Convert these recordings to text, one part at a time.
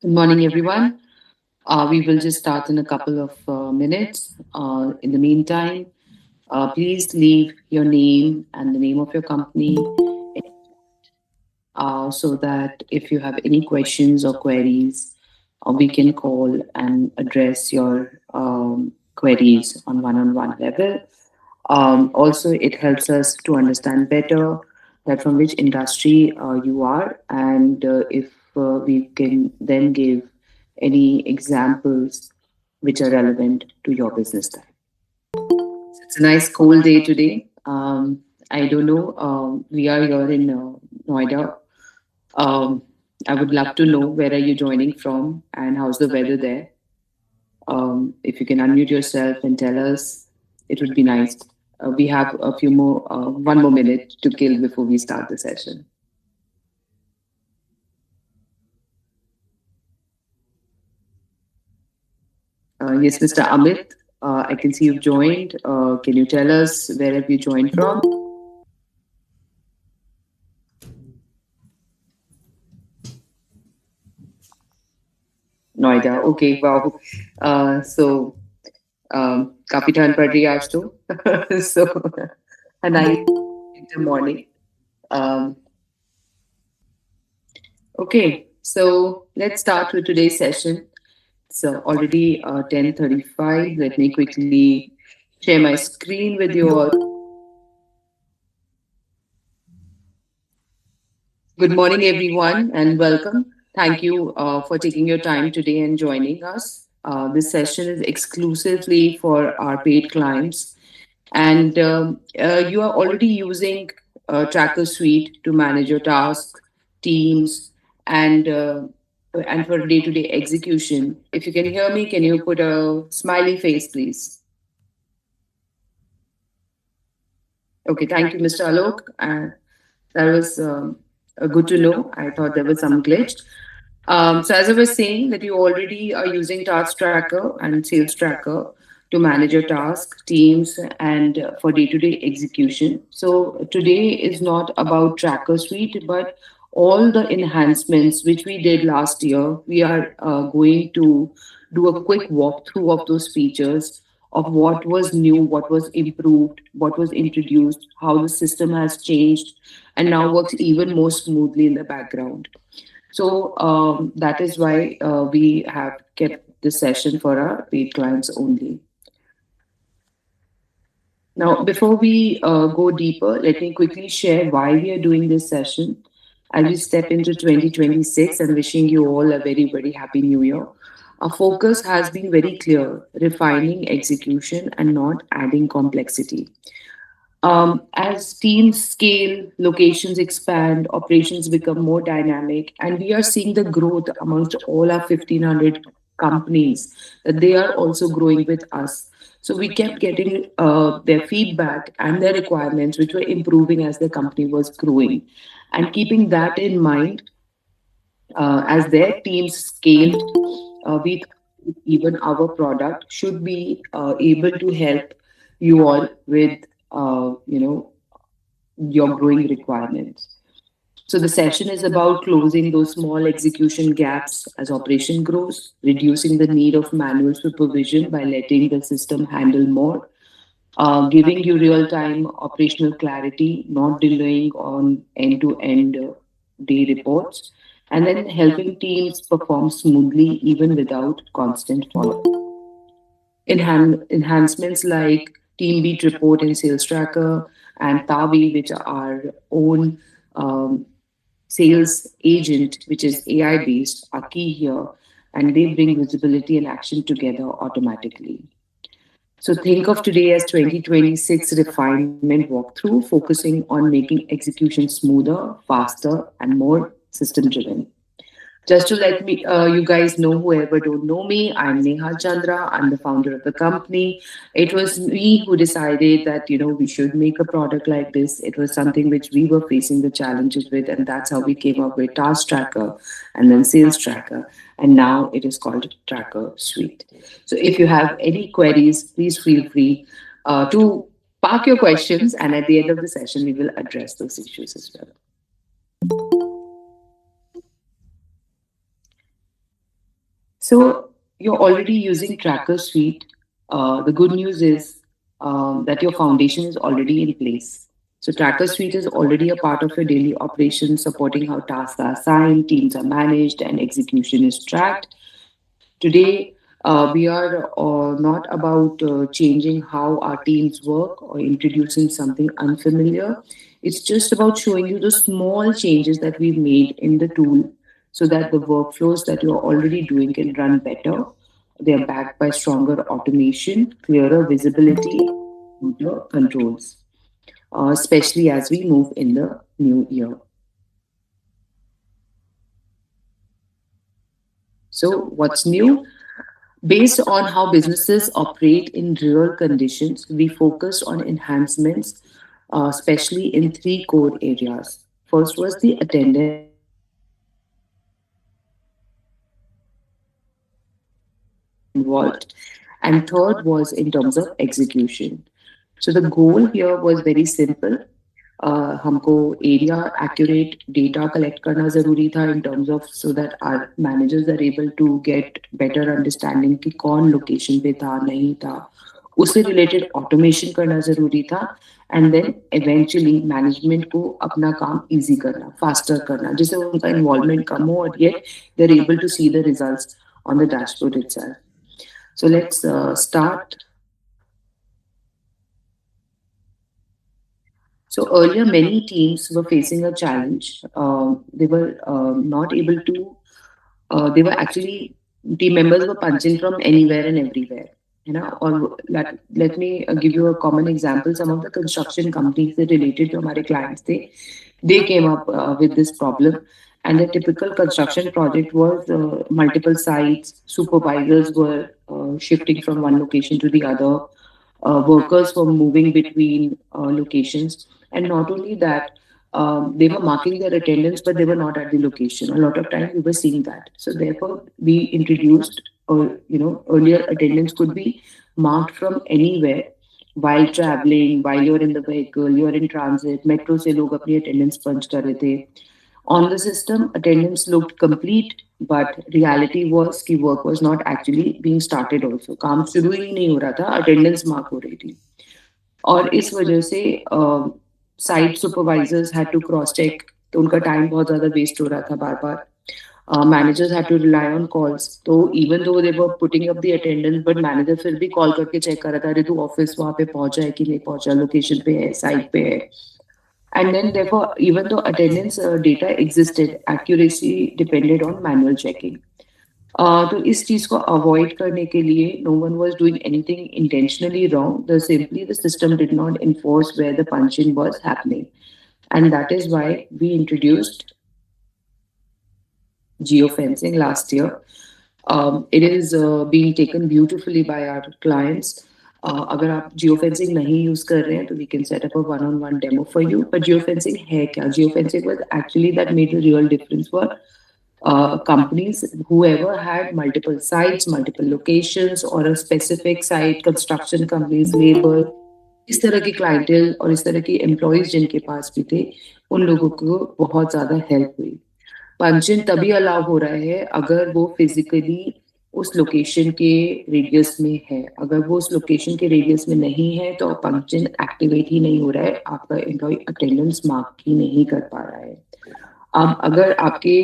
Good morning, everyone. We will just start in a couple of minutes. In the meantime, please leave your name and the name of your company so that if you have any questions or queries, we can call and address your queries on one level. Also, it helps us to understand better that from which industry you are, and if we can then give any examples which are relevant to your business type. It's a nice cold day today. I don't know. We are here in Noida. Um, I would love to know where are you joining from and how's the weather there. If you can unmute yourself and tell us, it would be nice. We have one more minute to kill before we start the session. Yes, Mr. Amit, I can see you've joined. Can you tell us where have you joined from? Noida. Okay, wow. So, काफी ठंड पड़ रही है आज तो. So, a nice winter morning. Um, okay, so let's start with today's session. So already 10:35. Let me quickly share my screen with you all. Good morning, everyone, and welcome. Thank you for taking your time today and joining us. This session is exclusively for our paid clients, and you are already using Tracker Suite to manage your tasks, teams, and and for day-to-day execution. If you can hear me, can you put a smiley face, please? Okay, thank you, Mr. Alok. That was good to know. I thought there was some glitch. So as I was saying, that you already are using Task Tracker and Sales Tracker to manage your tasks, teams, and for day-to-day execution. So today is not about Tracker Suite, but all the enhancements which we did last year. We are going to do a quick walkthrough of those features of what was new, what was improved, what was introduced, how the system has changed, and now works even more smoothly in the background. So that is why we have kept this session for our paid clients only. Now, before we go deeper, let me quickly share why we are doing this session. As we step into 2026 and wishing you all a very, very happy new year. Our focus has been very clear, refining execution and not adding complexity. As teams scale, locations expand, operations become more dynamic, and we are seeing the growth amongst all our 1,500 companies that they are also growing with us. So we kept getting their feedback and their requirements, which were improving as the company was growing. And keeping that in mind, as their teams scaled, we thought even our product should be able to help you all with, your growing requirements. So the session is about closing those small execution gaps as operation grows, reducing the need of manual supervision by letting the system handle more, giving you real-time operational clarity, not delaying on end-to-end day reports, and then helping teams perform smoothly even without constant follow-up. Enhancements like Team Beat Report and Sales Tracker and Tavi, which are our own sales agent, which is AI based, are key here, and they bring visibility and action together automatically. So think of today as 2026 refinement walkthrough, focusing on making execution smoother, faster, and more system driven. Just to let me, you guys know, whoever don't know me, I'm Nehal Chandra. I'm the founder of the company. It was me who decided that we should make a product like this. It was something which we were facing the challenges with, and that's how we came up with Task Tracker and then Sales Tracker, and now it is called Tracker Suite. So if you have any queries, please feel free to park your questions, and at the end of the session, we will address those issues as well. So you're already using Tracker Suite. The good news is that your foundation is already in place. So Tracker Suite is already a part of your daily operations, supporting how tasks are assigned, teams are managed, and execution is tracked. Today, we are not about changing how our teams work or introducing something unfamiliar. It's just about showing you the small changes that we've made in the tool so that the workflows that you're already doing can run better. They are backed by stronger automation, clearer visibility, better controls, especially as we move in the new year. So, what's new? Based on how businesses operate in real conditions, we focused on enhancements, especially in three core areas. First was the attendance involved, and third was in terms of execution. So the goal here was very simple. हमको area accurate data collect करना ज़रूरी था in terms of so that our managers are able to get better understanding कि कौन location पे था नहीं था उससे रिलेटेड ऑटोमेशन करना ज़रूरी था एंड देन इवेंचुअली मैनेजमेंट को अपना काम इजी करना फास्टर करना जिससे उनका इन्वॉल्वमेंट कम हो और yet they are able to see the results on the dashboard itself so let's start. So earlier, many teams were facing a challenge. They were not able to. They were actually team members were punching from anywhere and everywhere. You know, or let me give you a common example. Some of the construction companies that related to our clients, they came up with this problem. And the typical construction project was multiple sites. Supervisors were shifting from one location to the other. Workers were moving between locations, and not only that, they were marking their attendance, but they were not at the location. A lot of times we were seeing that. So therefore, we introduced, earlier attendance could be marked from anywhere while traveling, while you're in the vehicle, you're in transit. Metro se log apni attendance punch kar rahe the. On the system, attendance looked complete, but reality was कि work was not actually being started also. काम शुरू ही नहीं हो रहा था, attendance mark हो रही थी. और इस वजह से site supervisors had to cross check तो उनका टाइम बहुत ज़्यादा वेस्ट हो रहा था बार बार. Managers had to rely on calls. तो even though they were putting up the attendance, but manager फिर भी कॉल करके चेक कर रहा था अरे तू ऑफिस वहाँ पे पहुंचा है कि नहीं पहुंचा, लोकेशन पे है, साइट पे है. And then, therefore, even though attendance data existed, accuracy depended on manual checking. तो इस चीज को अवॉइड करने के लिए no one was doing anything intentionally wrong. The system did not enforce where the punching was happening, and that is why we introduced geofencing last year. It is being taken beautifully by our clients. अगर आप geofencing नहीं use कर रहे हैं तो we can set up a one-on-one demo for you. But geofencing है क्या? Geofencing was actually that made a real difference for companies, whoever had multiple sites, multiple locations, or a specific site, construction companies, labor, इस तरह की clientele और इस तरह की employees जिनके पास भी थे उन लोगों को बहुत ज्यादा हेल्प हुई. पंचिंग तभी अलाउ हो रहा है अगर वो फिजिकली उस लोकेशन के रेडियस में है. अगर वो उस लोकेशन के रेडियस में नहीं है तो पंचिंग एक्टिवेट ही नहीं हो रहा है, आपका एम्प्लॉय अटेंडेंस मार्क ही नहीं कर पा रहा है. अब अगर आपके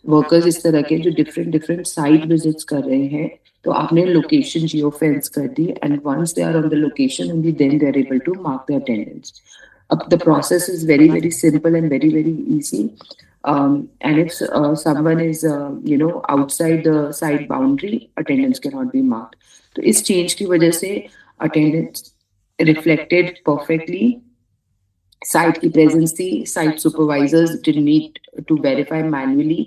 वर्कर्स इस तरह के जो डिफरेंट डिफरेंट साइट विजिट्स कर रहे हैं तो आपने लोकेशन जियो फेंस कर दी and once they are on the location only then they are able to mark the attendance. अब the process is very very simple and very very easy. And if someone is outside the site boundary, attendance cannot be marked. तो इस change की वजह से attendance reflected perfectly. Site की presence थी, site supervisors didn't need to verify manually,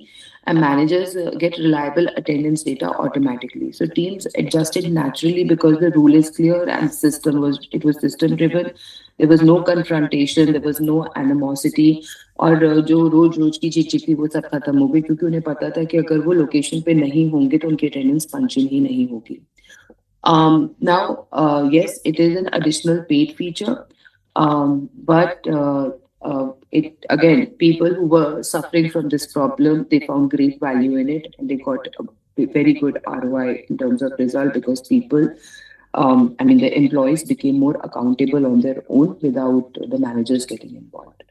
and managers get reliable attendance data automatically. So teams adjusted naturally because the rule is clear and it was system driven. There was no confrontation, there was no animosity. और जो रोज रोज की चिक चिक थी वो सब खत्म हो गई क्योंकि उन्हें पता था कि अगर वो लोकेशन पे नहीं होंगे तो उनकी अटेंडेंस पंचिंग ही नहीं होगी. Now, yes, it is an additional paid feature, but it again, people who were suffering from this problem, they found great value in it, and they got very good ROI in terms of result because people, the employees became more accountable on their own without the managers getting involved.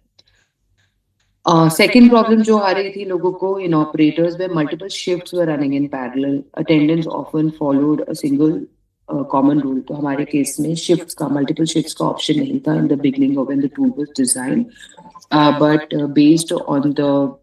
Second problem जो आ रही थी लोगों को in operators where multiple shifts were running in parallel. Attendance often followed a single common rule. तो हमारे case में shifts का multiple shifts का option नहीं था in the beginning of when the tool was designed. But based on the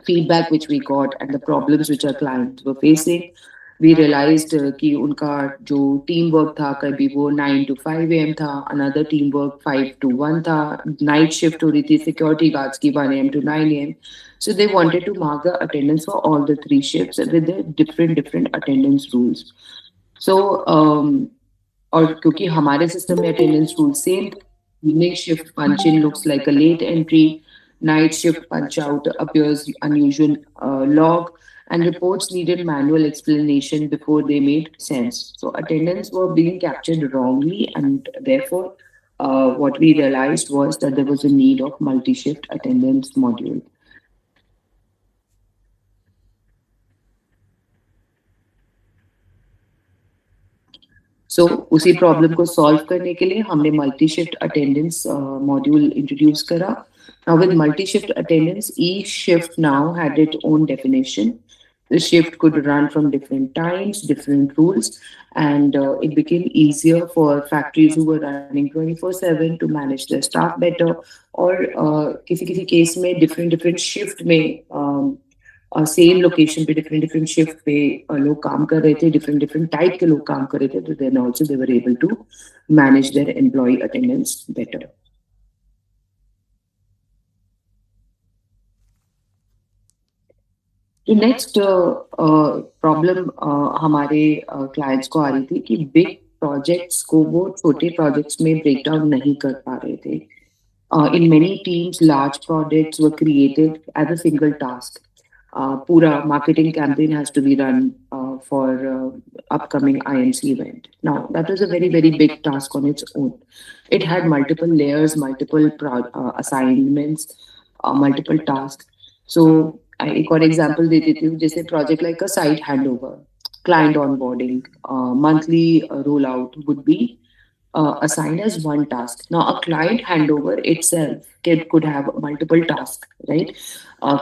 feedback which we got and the problems which our clients were facing, we realized कि उनका जो team work था कभी वो 9 to 5 a.m. था, another team work 5 to 1 था, night shift हो रही थी security guards की 1 a.m. to 9 a.m. So they wanted to mark the attendance for all the three shifts with the different attendance rules. So और क्योंकि हमारे system में attendance rule same, evening shift punch in looks like a late entry, night shift punch out appears unusual log, and reports needed manual explanation before they made sense. So attendance were being captured wrongly, and therefore, what we realized was that there was a need of multi-shift attendance module. सो उसी problem को solve करने के लिए हमने multi shift attendance module introduce करा. Now with multi-shift attendance, each shift now had its own definition. The shift could run from different times, different rules, and it became easier for factories who were running 24/7 to manage their staff better. Or किसी किसी case में different shift में same location पे different shift पे लोग काम कर रहे थे, डिफरेंट टाइप के लोग काम कर रहे थे, तो then also they were able to manage their employee attendance better. तो नेक्स्ट प्रॉब्लम हमारे क्लाइंट्स को आ रही थी कि बिग प्रोजेक्ट्स को वो छोटे प्रोजेक्ट्स में ब्रेक डाउन नहीं कर पा रहे थे. In many teams, large projects were created as a single task. Pura marketing campaign has to be run for upcoming IMC event. Now, that was a very big task on its own. It had multiple layers, multiple assignments, multiple tasks. So, एक और example दे देती हूँ, जैसे project like a site handover, client onboarding, monthly rollout would be assigned as one task. Now, a client handover itself could have multiple tasks, right?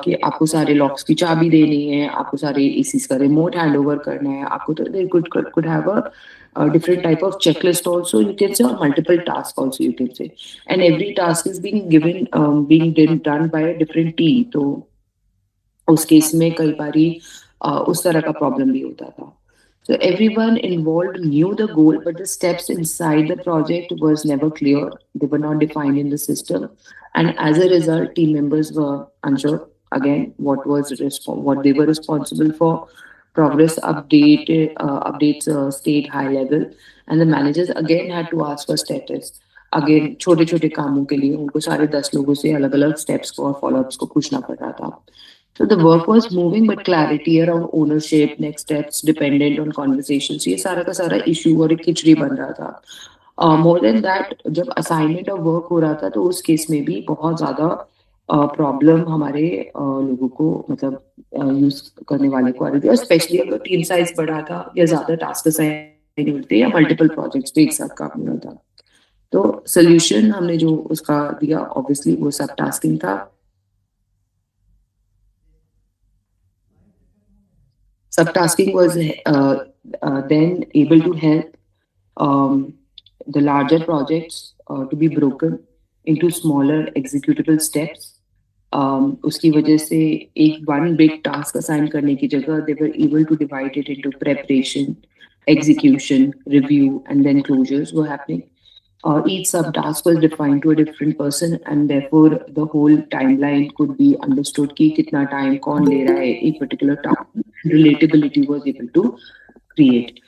कि आपको सारे locks की चाबी देनी है, आपको सारे एसीज का रिमोट हैंडओवर करना है, आपको तो they could have a different type of checklist also, you can say, or multiple tasks also, you can say, and every task is being given being done by a different team. तो उस case में कई बारी उस तरह का problem भी होता था. So everyone involved knew the goal, but the steps inside the project was never clear. They were not defined in the system, and as a result, team members were unsure again what they were responsible for. Progress updates stayed high level, and the managers again had to ask for status. Again, छोटे छोटे कामों के लिए उनको सारे 10 लोगों से अलग-अलग steps को और follow-ups को पूछना पड़ रहा था. So the work was moving, but clarity around ownership, next steps dependent on conversations. ये सारा का सारा issue और एक खिचड़ी बन रहा था. More than that, जब assignment of work हो रहा था, तो उस केस में भी बहुत ज़्यादा प्रॉब्लम हमारे लोगों को मतलब यूज करने वाले को आ रही थी, स्पेशली अगर टीम साइज बढ़ा था या ज़्यादा टास्क असाइन होते या मल्टीपल प्रोजेक्ट्स पे एक साथ काम हो रहा था. तो सोल्यूशन हमने जो उसका दिया, ऑब्वियसली वो सब टास्किंग था. Subtasking was then able to help the larger projects to be broken into smaller executable steps. उसकी वजह से एक one big task assign करने की जगह they were able to divide it into preparation, execution, review, and then closures were happening. Each subtask was defined to a different person, and therefore the whole timeline could be understood कि कितना time कौन ले रहा है एक particular task. Relatability was able to create,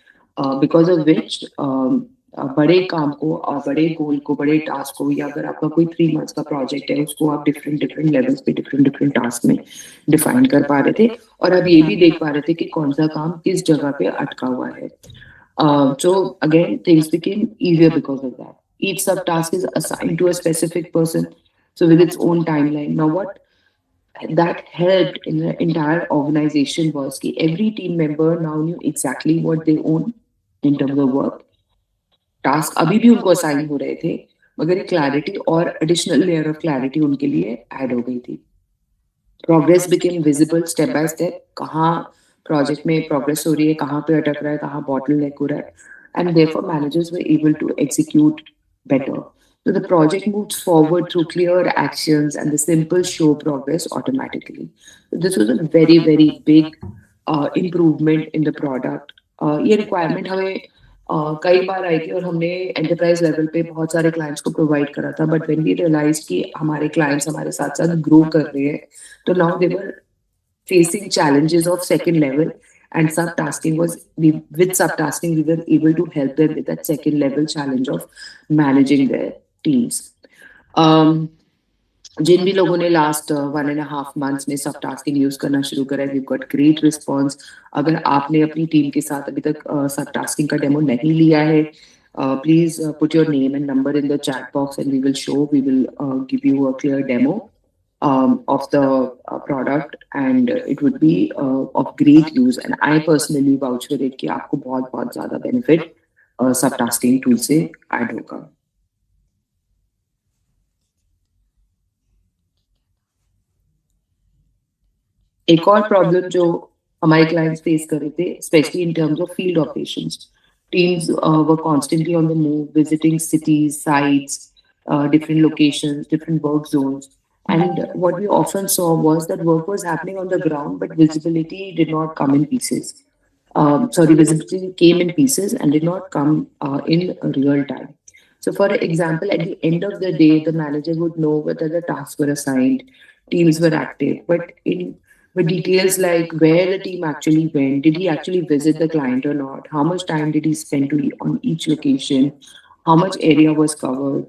because of which बड़े काम को और बड़े गोल को, बड़े टास्क को, या अगर आपका कोई 3 months का प्रोजेक्ट है उसको आप डिफरेंट लेवल्स पे डिफरेंट टास्क में डिफाइन कर पा रहे थे, और अब ये भी देख पा रहे थे कि कौन सा काम किस जगह पे अटका हुआ है. So again, things became easier because of that. Each subtask is assigned to a specific person, so with its own timeline. Now, what that helped in the entire organization was that every team member now knew exactly what they own in terms of work. Task अभी भी उनको assign हो रहे थे, मगर एक clarity और additional layer of clarity उनके लिए ऐड हो गई थी. Progress became visible step by step, कहाँ प्रोजेक्ट में प्रोग्रेस हो रही है, कहाँ पे अटक रहा है, कहाँ बॉटलनेक हो रहा है, and therefore managers were able to execute better. So the project moves forward through clear actions and the simple show progress automatically. So this was a very, very big improvement in the product. ये requirement हमें कई बार आई थी और हमने enterprise level पे बहुत सारे clients को प्रोवाइड करा था, बट व्हेन वी रियलाइज कि हमारे क्लाइंट्स हमारे साथ साथ ग्रो कर रहे हैं, तो now they were facing challenges of second level, and subtasking was with subtasking we were able to help them with that second level challenge of managing their teams. um, जिन भी लोगों ने लास्ट 1.5 months में सब tasking use करना शुरू करा है, we got great response. अगर आपने अपनी टीम के साथ अभी तक सब टास्किंग का डेमो नहीं लिया है, please put your name and number in the chat box and we will give you a clear demo of the product, and it would be of great use, and I personally vouch for it कि आपको बहुत बहुत ज्यादा benefit सब tasking tool से add होगा. एक और प्रॉब्लम जो हमारे क्लाइंट्स फेस कर रहे थे, specially in terms of field operations, teams were constantly on the move, visiting cities, sites, different locations, different work zones. And what we often saw was that work was happening on the ground, but visibility did not come in pieces. Visibility came in pieces and did not come in real time. So, for example, at the end of the day, the manager would know whether the tasks were assigned, teams were active, but in with details like where the team actually went, did he actually visit the client or not, how much time did he spend on each location, how much area was covered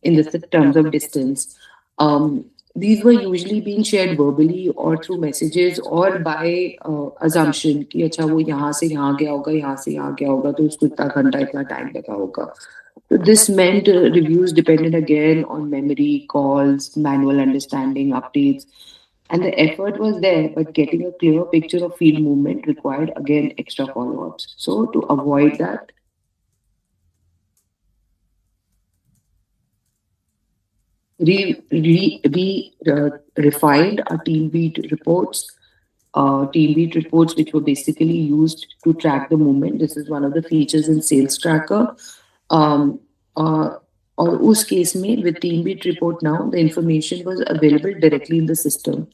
in the terms of distance. These were usually being shared verbally or through messages or by assumption कि अच्छा वो यहाँ से यहाँ गया होगा, यहाँ से यहाँ गया होगा, तो उसको इतना घंटा इतना टाइम लगा होगा. So this meant reviews depended again on memory, calls, manual understanding, updates, and the effort was there, but getting a clear picture of field movement required again extra follow ups. So, to avoid that, we refined our team beat reports, which were basically used to track the movement. This is one of the features in Sales Tracker. Um, uh, और उस case में with team beat report now, the information was available directly in the system.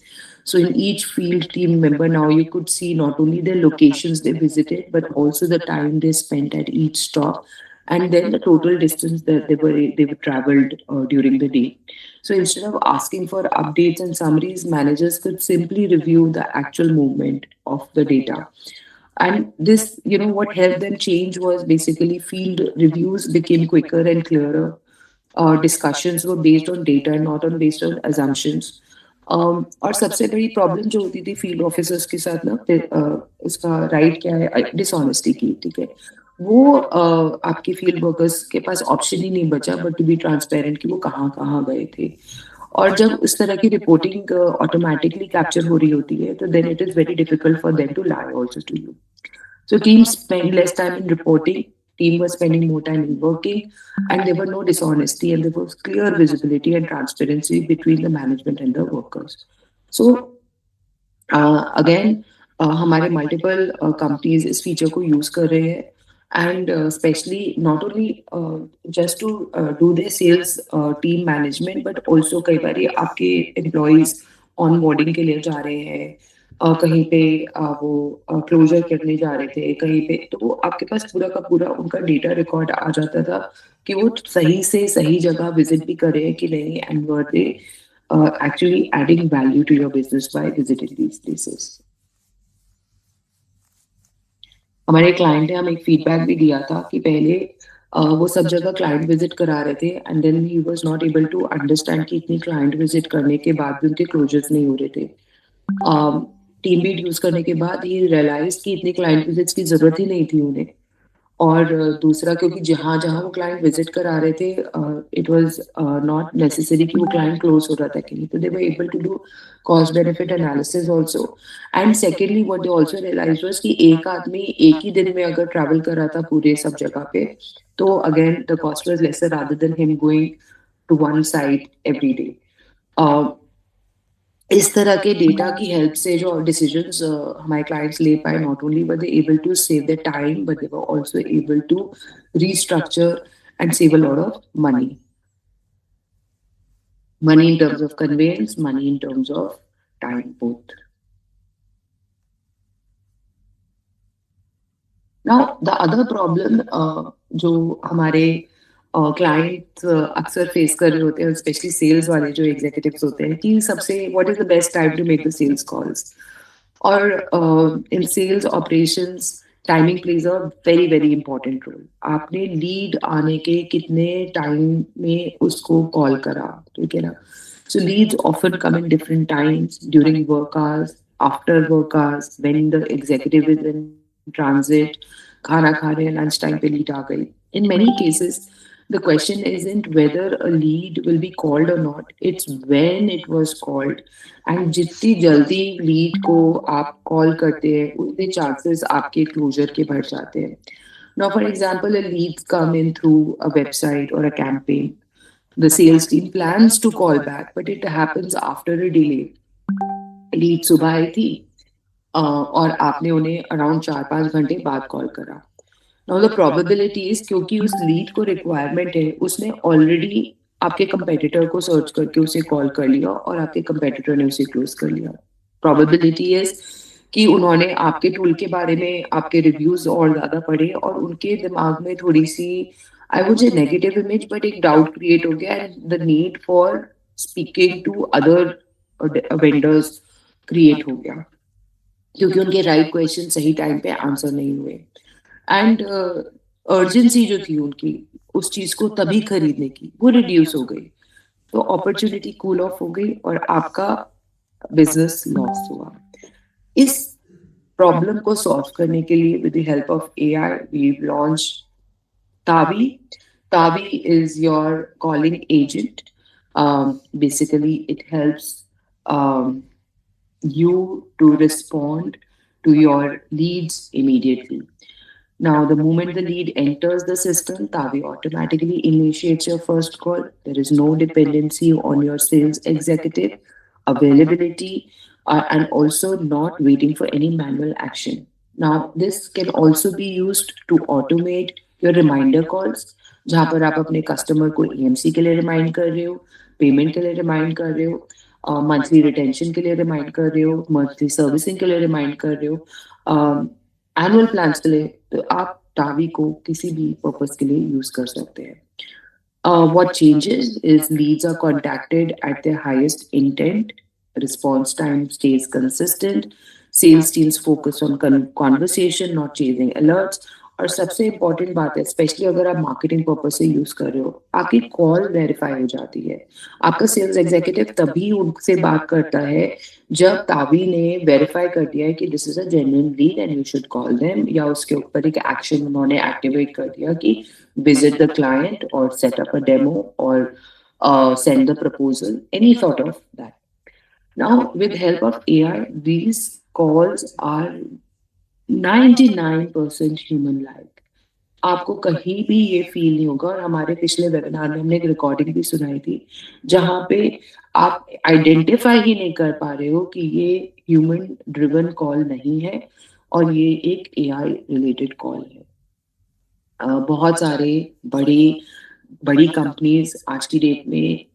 So in each field team member now you could see not only the locations they visited, but also the time they spent at each stop, and then the total distance that they were traveled during the day. So instead of asking for updates and summaries, managers could simply review the actual movement of the data. And this, what helped them change was basically field reviews became quicker and clearer. Discussions were based on data and not on based on assumptions. और सबसे बड़ी problem जो होती थी field officers के साथ ना, इसका राइट क्या है, डिसऑनेस्टी की, ठीक है. वो आपके फील्ड वर्कर्स के पास ऑप्शन ही नहीं बचा बट टू बी ट्रांसपेरेंट कि वो कहाँ कहाँ गए थे. और जब इस तरह की रिपोर्टिंग ऑटोमेटिकली कैप्चर हो रही होती है, तो then it is very difficult for them to lie also to you. So teams spend less time in reporting, team was spending more time in working, and there were no dishonesty, and there was clear visibility and transparency between the management and the workers. So again, हमारे multiple companies इस feature को use कर रहे हैं, and especially not only just to do their sales team management, but also कई बार आपके employees onboarding के लिए जा रहे हैं, कहीं पे वो क्लोजर करने जा रहे थे कहीं पे, तो वो आपके पास पूरा का पूरा उनका डेटा रिकॉर्ड आ जाता था कि वो सही से सही जगह विजिट भी करे कि नहीं, and were they actually adding value to your business by visiting these places. हमारे क्लाइंट ने हमें एक फीडबैक भी दिया था कि पहले वो सब जगह क्लाइंट विजिट करा रहे थे, and then he was not able to understand कि इतनी क्लाइंट विजिट करने के बाद भी उनके क्लोजर्स नहीं हो रहे थे. टीम बीट यूज करने के बाद ही रियलाइज कि इतनी क्लाइंट विजिट्स की जरूरत ही नहीं थी उन्हें. और दूसरा क्योंकि जहाँ जहाँ वो क्लाइंट विजिट कर आ रहे थे, इट वाज नॉट नेसेसरी कि वो क्लाइंट क्लोज हो रहा था कि नहीं, तो they were able to do cost benefit analysis also. And secondly what they also realise was कि एक आदमी एक ही दिन में अगर ट्रैवल कर रहा था पूरे सब जगह पे, तो again the cost was lesser rather than him going to one side every day. इस तरह के डेटा की हेल्प से जो डिसीजंस हमारे क्लाइंट्स ले पाए, not only were they able to save the time but they were also able to restructure and save a lot of money in terms of conveyance, money in terms of time both. Now the other problem जो हमारे client अक्सर face कर रहे होते हैं, specially sales वाले जो executives होते हैं, कि सबसे what is the best time to make the sales calls. और in sales operations timing plays a very very important role. आपने लीड आने के कितने टाइम में उसको कॉल करा, ठीक है ना। So leads often come in different times during work hours, after work hours, when the executive is in transit, खाना खा रहे हैं, लंच टाइम पे लीड आ गई। In many cases, the question isn't whether a lead will be called or not, it's when it was called. And जितनी जल्दी lead को आप कॉल करते हैं, उतने चांसेस आपके क्लोजर के बढ़ जाते हैं। Now, for example, a leads come in through a website or a campaign. The sales team plans to call back, but it happens after a delay. Lead सुबह आई थी, और आपने उन्हें अराउंड 4-5 घंटे बाद कॉल करा। नाउ द प्रोबेबिलिटी इज, क्योंकि उस लीड को रिक्वायरमेंट है, उसने ऑलरेडी आपके कंपेटिटर को सर्च करके उसे कॉल कर लिया और आपके कंपेटिटर ने उसे क्लोज कर लिया। प्रोबेबिलिटी इज कि उन्होंने आपके टूल के बारे में आपके रिव्यूज और ज्यादा पढ़े और उनके दिमाग में थोड़ी सी, I would say negative image, but एक डाउट क्रिएट हो गया and the need for speaking to other vendors create हो गया, क्योंकि उनके राइट क्वेश्चन सही टाइम पे आंसर नहीं हुए। एंड अर्जेंसी जो थी उनकी उस चीज को तभी खरीदने की, वो रिड्यूस हो गई। तो अपॉर्चुनिटी कूल ऑफ हो गई और आपका बिजनेस लॉस हुआ। इस प्रॉब्लम को सॉल्व करने के लिए with the help of AI we launch Tavi. Tavi is your calling agent. Basically it helps you to respond to your leads immediately. Now, the moment the lead enters the system, Tavi automatically initiates your first call. There is no dependency on your sales executive availability, and also not waiting for any manual action. Now, this can also be used to automate your reminder calls, जहाँ पर आप अपने customer को EMC के लिए remind कर रहे हो, पेमेंट के लिए रिमाइंड कर रहे हो, मंथली रिटेंशन के लिए रिमाइंड कर रहे हो, मंथली सर्विसिंग के लिए रिमाइंड कर रहे हो, एनुअल प्लान्स के लिए, तो आप टावी को किसी भी पर्पस के लिए यूज कर सकते हैं। What changes is leads are contacted at their highest intent, response time stays consistent, sales teams focus on conversation, not chasing alerts। और सबसे इम्पोर्टेंट बात है, स्पेशली अगर आप मार्केटिंग पर्पज से यूज कर रहे हो, आपकी कॉल वेरीफाई हो जाती है। आपका सेल्स एग्जीक्यूटिव तभी उनसे बात करता है जब तावी ने वेरीफाई कर दिया है कि this is a genuine lead and you should call them, या उसके ऊपर एक एक्शन उन्होंने एक्टिवेट कर दिया कि visit the client or set up a demo or send the proposal, any sort of that. Now, with help of AI, these calls are 99% human like। आपको कहीं भी ये फील नहीं होगा। और हमारे पिछले वेबिनार में हमने एक रिकॉर्डिंग भी सुनाई थी जहां पे आप आइडेंटिफाई ही नहीं कर पा रहे हो कि ये ह्यूमन ड्रिवन कॉल नहीं है और ये एक एआई रिलेटेड कॉल है। बहुत सारे बड़े बड़ी कंपनीज आज की डेट में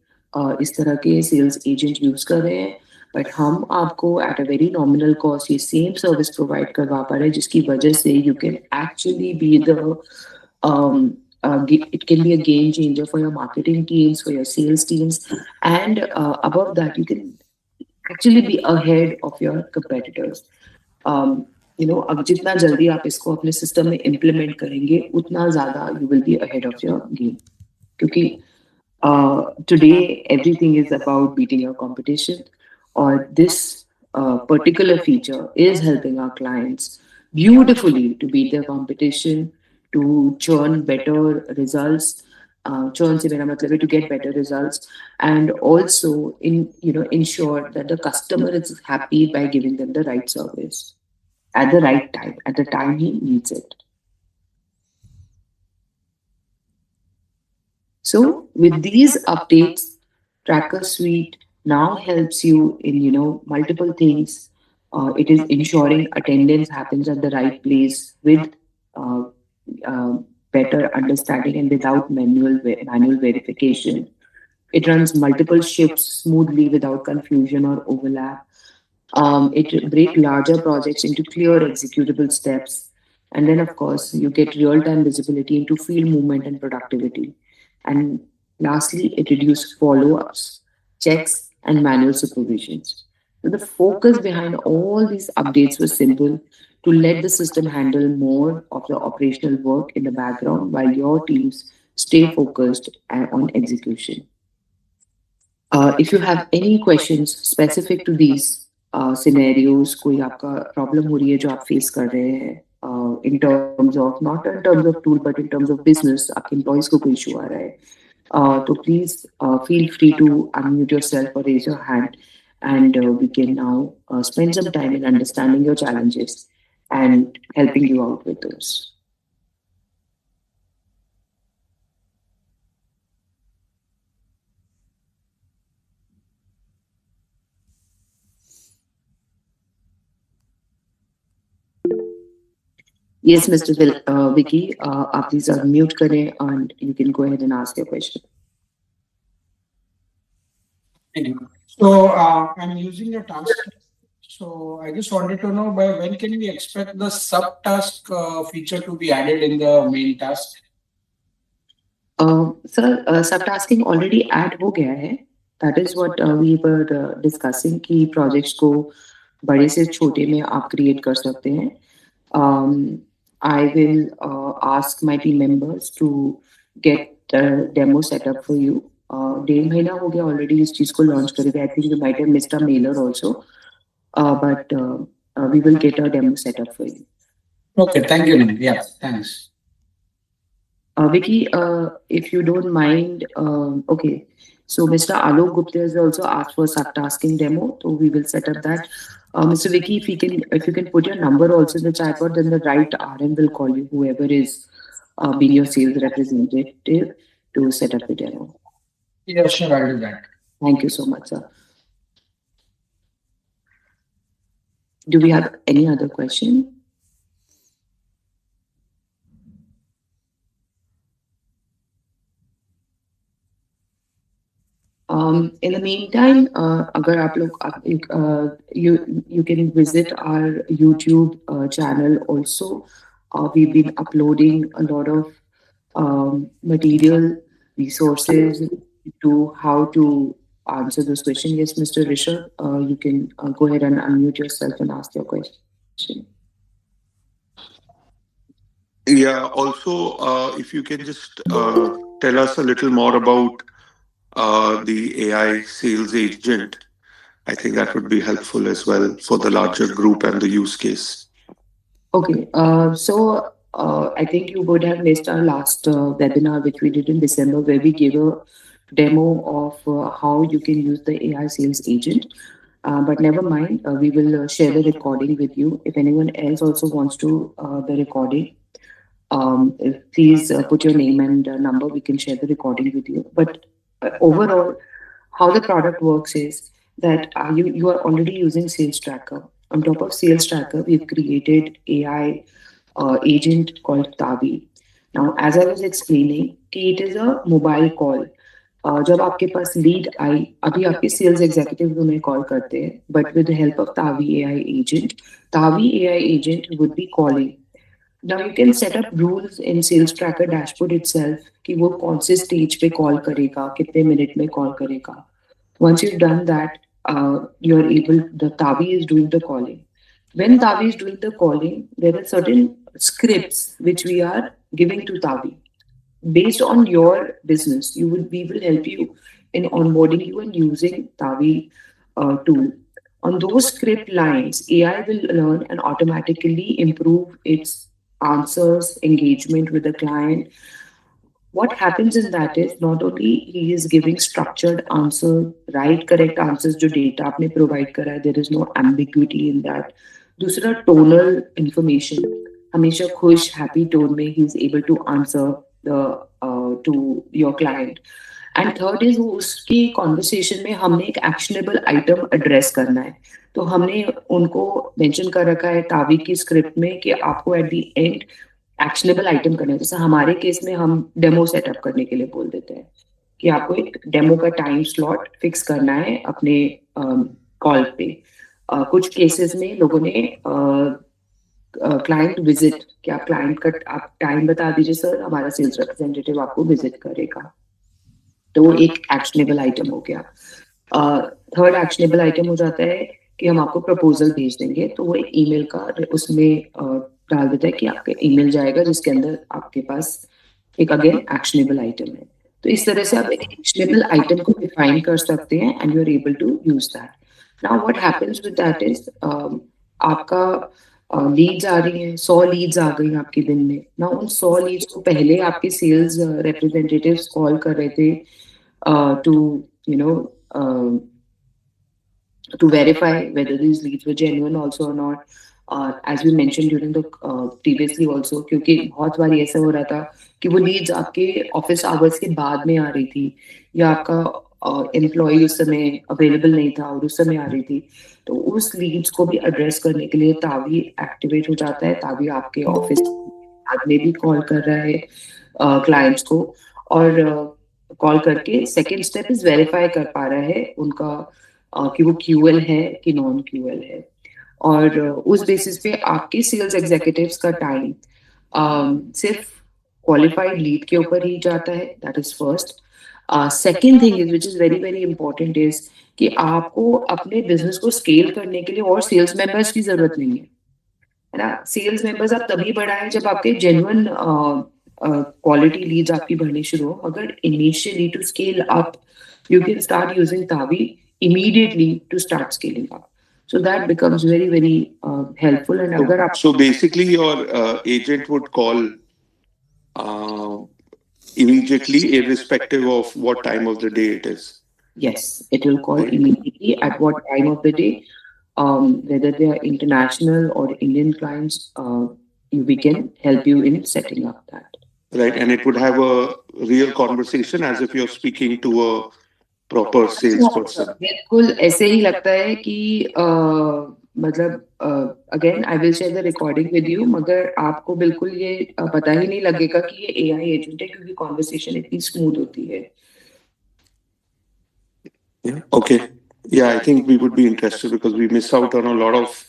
इस तरह के सेल्स एजेंट यूज कर रहे हैं, बट हम आपको at a very nominal cost ये सेम सर्विस प्रोवाइड करवा पा रहे हैं, जिसकी वजह से you can actually be the it can be a game changer for your marketing teams, for your sales teams, and above that you can actually be ahead of your competitors। अब जितना जल्दी आप इसको अपने सिस्टम में implement करेंगे उतना ज्यादा you will be ahead of your game, क्योंकि today everything is about beating your competition, और this particular feature is helping our clients beautifully to beat their competition, to churn better results. Churn se mera matlab hai to get better results, and also ensure that the customer is happy by giving them the right service at the right time, at the time he needs it. So with these updates, Tracker Suite now helps you in multiple things. It is ensuring attendance happens at the right place with uh, uh, better understanding and without manual verification. It runs multiple shifts smoothly without confusion or overlap. It break larger projects into clear executable steps. And then, of course, you get real time visibility into field movement and productivity. And lastly, it reduces follow ups, checks, and manual supervisions. So the focus behind all these updates was simple to let the system handle more of the operational work in the background while your teams stay focused on execution. If you have any questions specific to these scenarios, कोई आपका problem हो रही है जो आप face कर रहे हैं in terms of not in terms of tool but in terms of business, आपके employees को कोई issue आ रहा है, तो please feel free to unmute yourself or raise your hand, and we can now spend some time in understanding your challenges and helping you out with those. Yes, Mr. Vicky, please unmute kare and you can go ahead and ask your question. Thank you. So I'm using your task. So I just wanted to know by when can we expect the subtask feature to be added in the main task? Sir, subtasking already add हो गया है. That is what we were discussing कि projects को बड़े से छोटे में आप create कर सकते हैं. I will ask my team members to get the demo set up for you. 1.5 महीना हो गया already इस चीज को launch करे हुए. I think you might have missed a mailer also, but we will get a demo set up for you. Okay, thank you. Yeah, thanks. Vicky, if you don't mind, okay. So Mr. Alok Gupta has also asked for subtasking demo, so we will set up that. Mr. Vicky, if you can put your number also in the chat board, then the right RM will call you, whoever is being your sales representative, to set up the demo. Yeah, sure, I'll do that. Thank you so much, sir. Do we have any other question? In the meantime, अगर आप लोग you can visit our YouTube channel also. We've been uploading a lot of material resources to how to answer this question. Yes, Mr. Rishabh, you can go ahead and unmute yourself and ask your question. Yeah, also, if you can just tell us a little more about the AI sales agent, I think that would be helpful as well for the larger group and the use case. Okay, so I think you would have missed our last webinar, which we did in December, where we gave a demo of how you can use the AI sales agent. But never mind, we will share the recording with you. If anyone else also wants to the recording, please put your name and number. We can share the recording with you. But overall, how the product works is that you are already using Sales Tracker. On top of Sales Tracker, we've created AI agent called Tavi. Now, as I was explaining, it is a mobile call. जब आपके पास lead I, अभी आपके sales executive तुम्हें call करते हैं, but with the help of Tavi AI agent would be calling. Now you can set up rules in Sales Tracker dashboard itself कि वो कौन से स्टेज पे कॉल करेगा, कितने मिनट में कॉल करेगा. Once you've done that, the Tavi is doing the calling. When Tavi is doing the calling, there are certain scripts which we are giving to Tavi. Based on your business, we will help you in onboarding you and using Tavi tool. On those script lines, AI will learn and automatically improve its answers, engagement with the client. What happens in that is not only he is giving structured answer, right, correct answers जो data आपने provide करा है, there is no ambiguity in that. दूसरा tonal information, हमेशा खुश happy tone में he is able to answer the to your client. And third is उसकी conversation में हमने एक एक्शनेबल आइटम एड्रेस करना है. तो हमने उनको मेंशन कर रखा है तावी की स्क्रिप्ट में कि आपको at the end actionable item करना है. जैसे हमारे केस में हम डेमो सेटअप करने के लिए बोल देते हैं कि आपको एक डेमो का टाइम स्लॉट फिक्स करना है अपने कॉल पे. कुछ केसेस में लोगों ने क्लाइंट विजिट, कि आप क्लाइंट का आप टाइम बता दीजिए सर, हमारा सेल्स रिप्रेजेंटेटिव आपको विजिट करेगा. तो वो एक एक्शनेबल आइटम हो गया. थर्ड एक्शनेबल आइटम हो जाता है कि हम आपको प्रपोजल भेज देंगे, तो वो एक ईमेल का उसमें डाल देता है कि आपका ईमेल जाएगा जिसके अंदर आपके पास एक अगेन एक्शनेबल आइटम है. तो इस तरह से आप एक एक्शनेबल आइटम को डिफाइन कर सकते हैं and you are able to use that. Now what happens with that is आपका लीड्स आ रही हैं, 100 लीड्स आ गई आपके दिन में. ना उन 100 लीड्स को पहले आपके सेल्स रिप्रेजेंटेटिव्स कॉल कर रहे थे to you know to verify whether these leads were genuine also or not. As we mentioned during the previously also, क्योंकि बहुत बार ऐसा हो रहा था कि वो लीड्स आपके ऑफिस आवर्स के बाद में आ रही थी या आपका एम्प्लॉय उस समय अवेलेबल नहीं था और उस समय आ रही थी. तो उस लीड्स को भी एड्रेस करने के लिए तावी एक्टिवेट हो जाता है. तावी आपके ऑफिस में भी कॉल कर रहा है क्लाइंट्स को और कॉल करके सेकेंड स्टेप इज वेरीफाई कर पा रहा है उनका कि वो क्यूएल है कि नॉन क्यूएल है. और उस बेसिस पे आपके सेल्स एग्जीक्यूटिव्स का टाइम सिर्फ क्वालिफाइड लीड के ऊपर ही जाता है. That is first. Second thing is which is very very important is कि आपको अपने बिजनेस को स्केल करने के लिए और सेल्स मेंबर्स की जरूरत नहीं है ना. सेल्स मेंबर्स आप तभी बढ़ाएं जब आपके जेन्युइन quality leads आपकी बढ़नी शुरू हो. अगर initially to scale up, you can start using Tavi immediately to start scaling up. So that becomes very very helpful. And अगर आप So basically your agent would call immediately irrespective of what time of the day it is. Yes, it will call immediately at what time of the day, whether they are international or Indian clients. We can help you in setting up that. Right, and it would have a real conversation as if you're speaking to a proper salesperson. बिल्कुल ऐसे ही लगता है कि मतलब again I will share the recording with you, मगर आपको बिल्कुल ये पता ही नहीं लगेगा कि ये एआई एजेंट है क्योंकि कॉन्वर्सेशन इतनी स्मूथ होती है. Okay. Yeah, I think we would be interested because we miss out on a lot of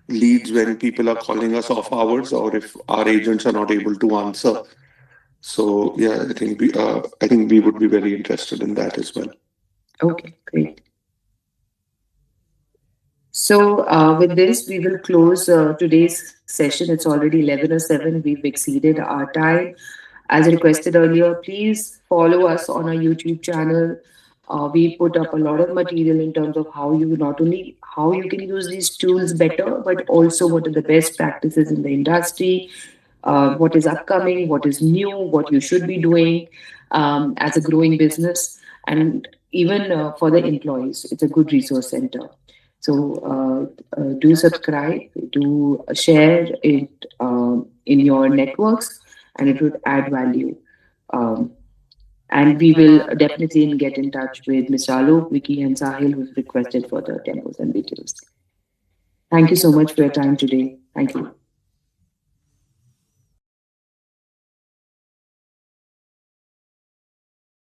leads when people are calling us off hours or if our agents are not able to answer. So yeah, I think we would be very interested in that as well. Okay, great. So with this, we will close today's session. It's already 11:07. We've exceeded our time. As requested earlier, please follow us on our YouTube channel. We put up a lot of material in terms of how you not only how you can use these tools better, but also what are the best practices in the industry, what is upcoming, what is new, what you should be doing as a growing business, and even for the employees. It's a good resource center. So do subscribe, do share it in your networks, and it would add value. And we will definitely get in touch with Mr. Alok, Vicky, and Sahil, who's requested for the demos and details. Thank you so much for your time today. Thank you.